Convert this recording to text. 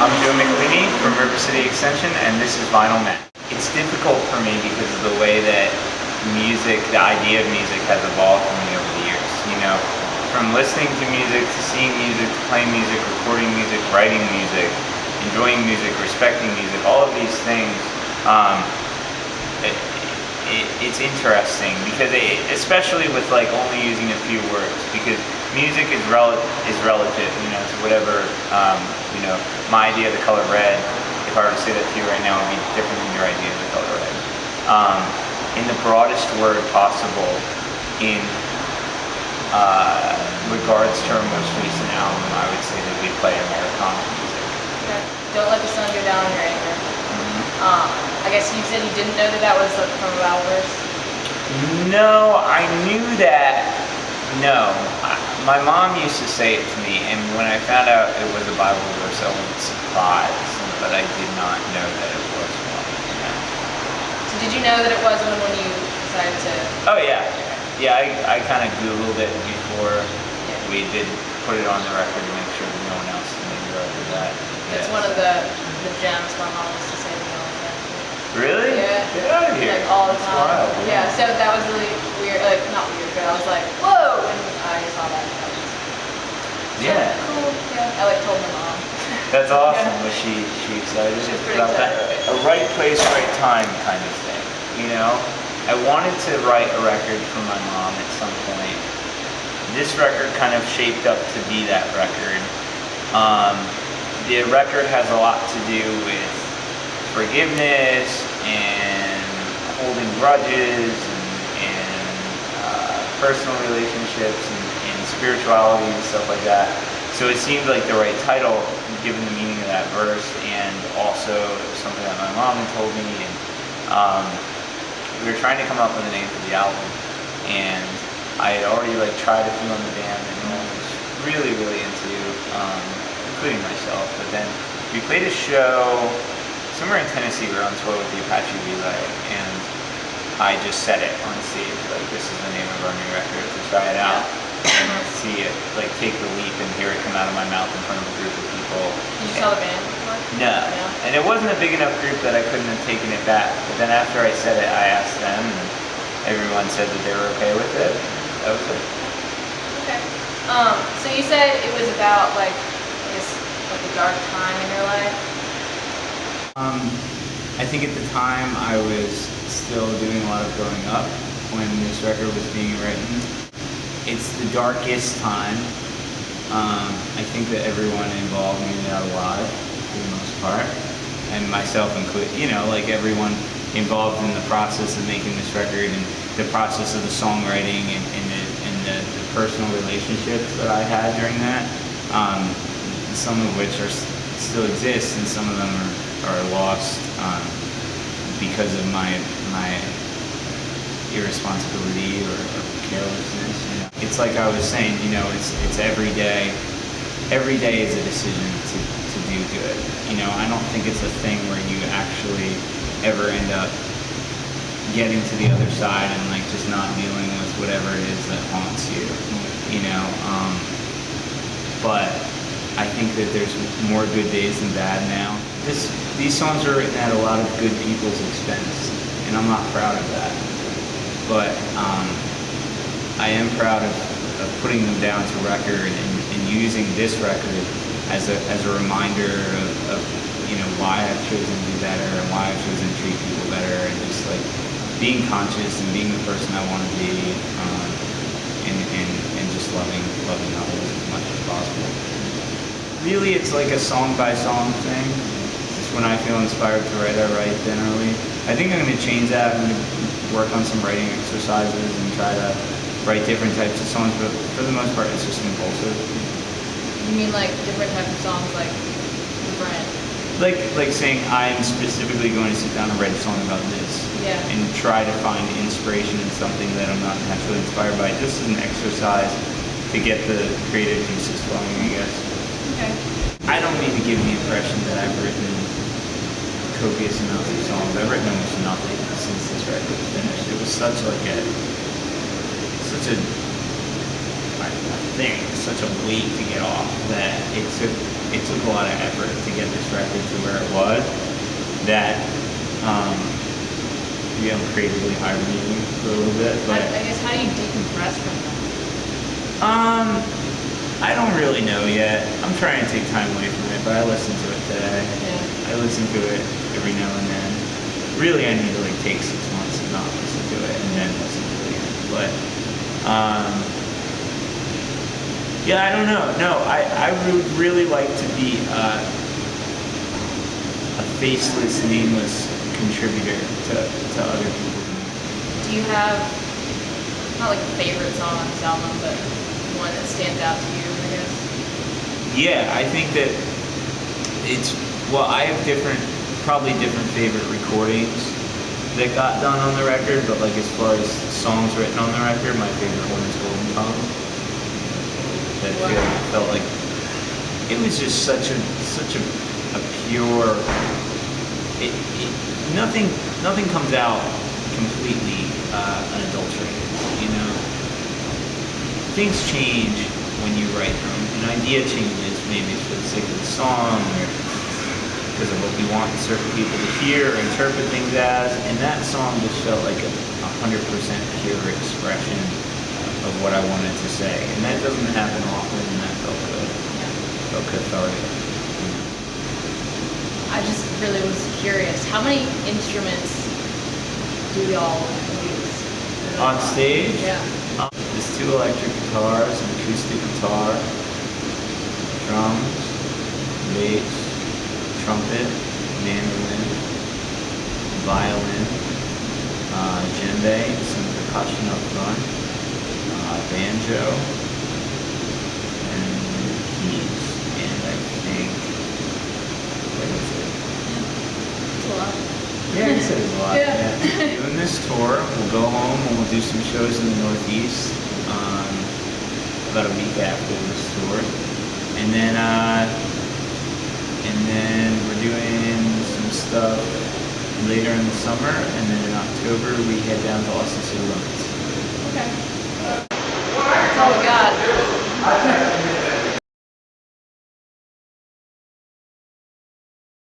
I'm Joe Michelini from River City Extension, and this is Vinyl Men. It's difficult for me because of the way that music, the idea of music has evolved for me over the years. You know, from listening to music, to seeing music, to playing music, recording music, writing music, enjoying music, respecting music, all of these things, it's interesting because especially with like only using a few words, because music is relative, you know, to whatever, you know, my idea of the color red, if I were to say that to you right now, would be different than your idea of the color red. In the broadest word possible, in regards to our most recent album, I would say that we play Americana music. Okay. Don't let the sun go down on your anger. I guess you said you didn't know that was from a Bible verse? No, I knew that. No. My mom used to say it to me, and when I found out it was a Bible verse, I was surprised, but I did not know that it was one. Yeah. So did you know that it was one when you decided to? Oh yeah. Yeah, I kind of Googled it before we did put it on the record to make sure that no one else knew over that. It's one of the gems my mom used to say to me all the time. Really? Yeah. Get out of here. Like all the time. That's wild. Yeah, so that was really weird. Like, not weird, but I was like, whoa! And I saw that. Yeah. Cool. Yeah. I like told my mom. That's awesome. Yeah. Was she excited about that? A right place, right time kind of thing. You know? I wanted to write a record for my mom at some point. This record kind of shaped up to be that record. The record has a lot to do with forgiveness and holding grudges and personal relationships and spirituality and stuff like that. So it seemed like the right title given the meaning of that verse, and also something that my mom had told me. And we were trying to come up with a name for the album, and I had already like tried a few on the band that no one was really into, including myself. But then we played a show somewhere in Tennessee. We were on tour with the Apache Relay, and I just said it on stage, like, this is the name of our new record, to try it out and see it, like, take the leap and hear it come out of my mouth in front of a group of people. Did you tell the band before? No. And it wasn't a big enough group that I couldn't have taken it back. But then after I said it, I asked them, and everyone said that they were okay with it. That was it. Okay. So you said it was about, like, I guess, like a dark time in your life? I think at the time I was still doing a lot of growing up when this record was being written. It's the darkest time. I think that everyone involved made it out alive for the most part, and myself included. You know, like everyone involved in the process of making this record and the process of the songwriting and the personal relationships that I had during that. Some of which still exist, and some of them are lost because of my irresponsibility or carelessness. You know? It's like I was saying, you know, it's every day. Every day is a decision to do good. You know, I don't think it's a thing where you actually ever end up getting to the other side and like just not dealing with whatever it is that haunts you. You know, but I think that there's more good days than bad now. These songs are written at a lot of good people's expense, and I'm not proud of that. But I am proud of putting them down to record and using this record as a reminder of you know, why I've chosen to do better and why I've chosen to treat people better, and just like being conscious and being the person I want to be, and just loving others as much as possible. Really, it's like a song by song thing. Just when I feel inspired to write, I write generally. I think I'm going to change that. I'm going to work on some writing exercises and try to write different types of songs, but for the most part, it's just impulsive. You mean like different types of songs, like different? Like saying, I'm specifically going to sit down and write a song about this. Yeah. And try to find inspiration in something that I'm not naturally inspired by, just as an exercise to get the creative juices flowing, I guess. Okay. I don't need to give the impression that I've written copious amounts of songs. I've written almost nothing since this record was finished. It was such a thing, such a weight to get off that it took a lot of effort to get this record to where it was, that creatively hibernating for a little bit. But I guess, how do you decompress from that? I don't really know yet. I'm trying to take time away from it, but I listen to it today. Yeah. I listen to it every now and then. Really, I need to like take 6 months and not listen to it and then listen to it again. But yeah, I don't know. No, I would really like to be a faceless, nameless contributor to other people's music. Do you have, not like a favorite song on this album, but one that stands out to you, I guess? Yeah, I think that I have probably different favorite recordings that got done on the record, but like as far as songs written on the record, my favorite one is Golden Tongue. That felt like it was just such a pure. Nothing comes out completely unadulterated. You know, things change when you write them. An idea changes, maybe it's for the sake of the song or because of what we want certain people to hear or interpret things as. And that song just felt like a 100% pure expression of what I wanted to say. And that doesn't happen often, and that felt good. Felt cathartic. I just really was curious, how many instruments do y'all use? On stage? Yeah. There's 2 electric guitars, an acoustic guitar, drums, bass, trumpet, mandolin, violin, djembe, some percussion up front, banjo, and keys, and I think, what is it? It's a lot. Yeah, I guess it is a lot. Yeah. Yeah. Doing this tour, we'll go home and we'll do some shows in the Northeast about a week after this tour, and then we're doing some stuff later in the summer, and then in October we head down to Austin City Limits. Okay.